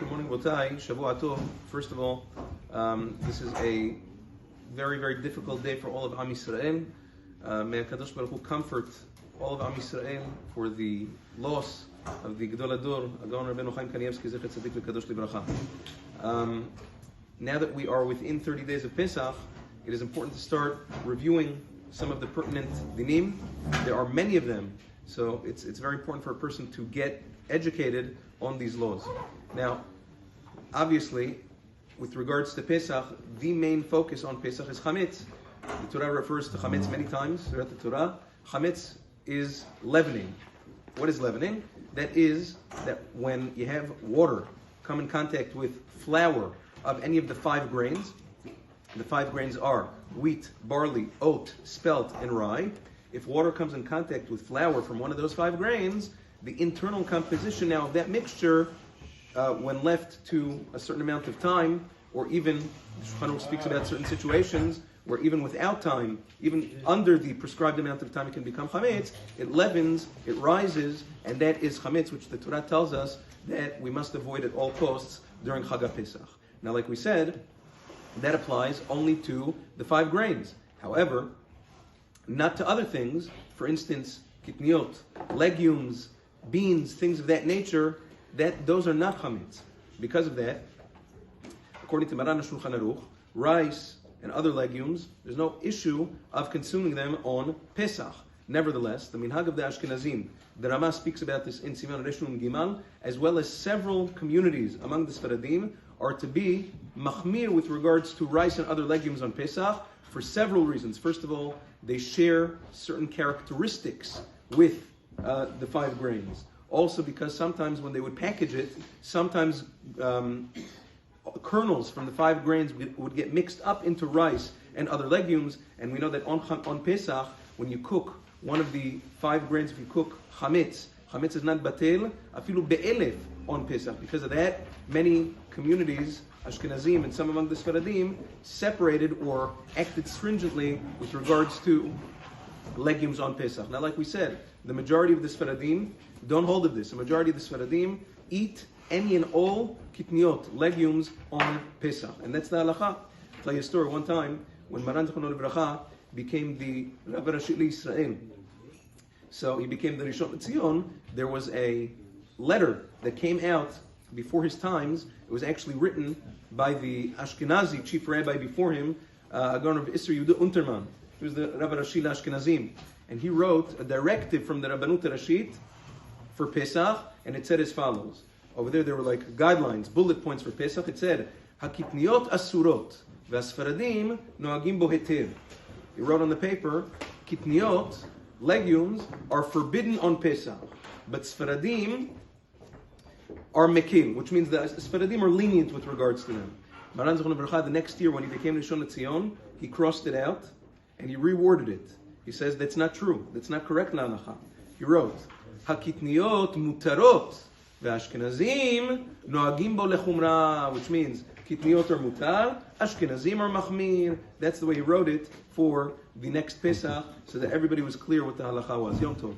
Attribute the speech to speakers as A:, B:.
A: Good morning, Botai. Shavua Tov. First of all, this is a very, very difficult day for all of Am Yisrael. May HaKadosh Baruch Hu comfort all of Am Yisrael for the loss of the Gedol Ador, Agon Rabbeinu Chaim Kanievsky, Zecher Tzadik V'Kadosh Livracha. Now that we are within 30 days of Pesach, it is important to start reviewing some of the pertinent dinim. There are many of them, so it's very important for a person to get educated on these laws. Now, obviously, with regards to Pesach, the main focus on Pesach is Chametz. The Torah refers to Chametz many times throughout the Torah. Chametz is leavening. What is leavening? That is that when you have water come in contact with flour of any of the 5 grains, the 5 grains are wheat, barley, oat, spelt, and rye. If water comes in contact with flour from one of those 5 grains, the internal composition now of that mixture, when left to a certain amount of time, or even, Shulchan Aruch speaks about certain situations where even without time, even under the prescribed amount of time, it can become chametz. It leavens, it rises, and that is chametz, which the Torah tells us that we must avoid at all costs during Chag HaPesach. Now, like we said, that applies only to the 5 grains. However, not to other things. For instance, kitniot, legumes, beans, things of that nature, those are not chametz. Because of that, according to Maran Shulchan Aruch, rice and other legumes, there's no issue of consuming them on Pesach. Nevertheless, the minhag of the Ashkenazim, the Rama speaks about this in Siman Reshun Gimal, as well as several communities among the Sfaradim, are to be machmir with regards to rice and other legumes on Pesach for several reasons. First of all, they share certain characteristics with the 5 grains. Also because sometimes when they would package it, sometimes kernels from the 5 grains would get mixed up into rice and other legumes. And we know that on Pesach, when you cook one of the 5 grains, if you cook chametz is not batel, afilu be'elef on Pesach. Because of that, many communities, Ashkenazim and some among the Sfaradim, separated or acted stringently with regards to legumes on Pesach. Now, like we said, the majority of the Sfaradim don't hold of this. The majority of the Sfaradim eat any and all kitniot, legumes, on Pesach. And that's the halacha. I'll tell you a story. One time, when Maran Zechrono Livracha became the Rabbi Rashi Israel, so he became the Rishon LeZion, there was a letter that came out before his times. It was actually written by the Ashkenazi chief rabbi before him, Agon of Isser Yehuda Unterman. He was the Rabbi Rashi Ashkenazim. And he wrote a directive from the Rabbanut Rashit for Pesach, and it said as follows. Over there were like guidelines, bullet points for Pesach. It said, Hakitniot asurot, v'asfaradim noagim bo hetev. He wrote on the paper, kitniot, legumes, are forbidden on Pesach, but Sfaradim are mekil, which means that Sfaradim are lenient with regards to them. Maran Zechrono Livracha, the next year when he became Rishon LeZion, he crossed it out and he reworded it. He says that's not true. That's not correct la'alacha. He wrote, Hakitniot mutarot ve'ashkenazim noagim bo lechumra, which means kitniot are mutar, ashkenazim are machmir. That's the way he wrote it for the next Pesach, so that everybody was clear what the halacha was. Yom Tov.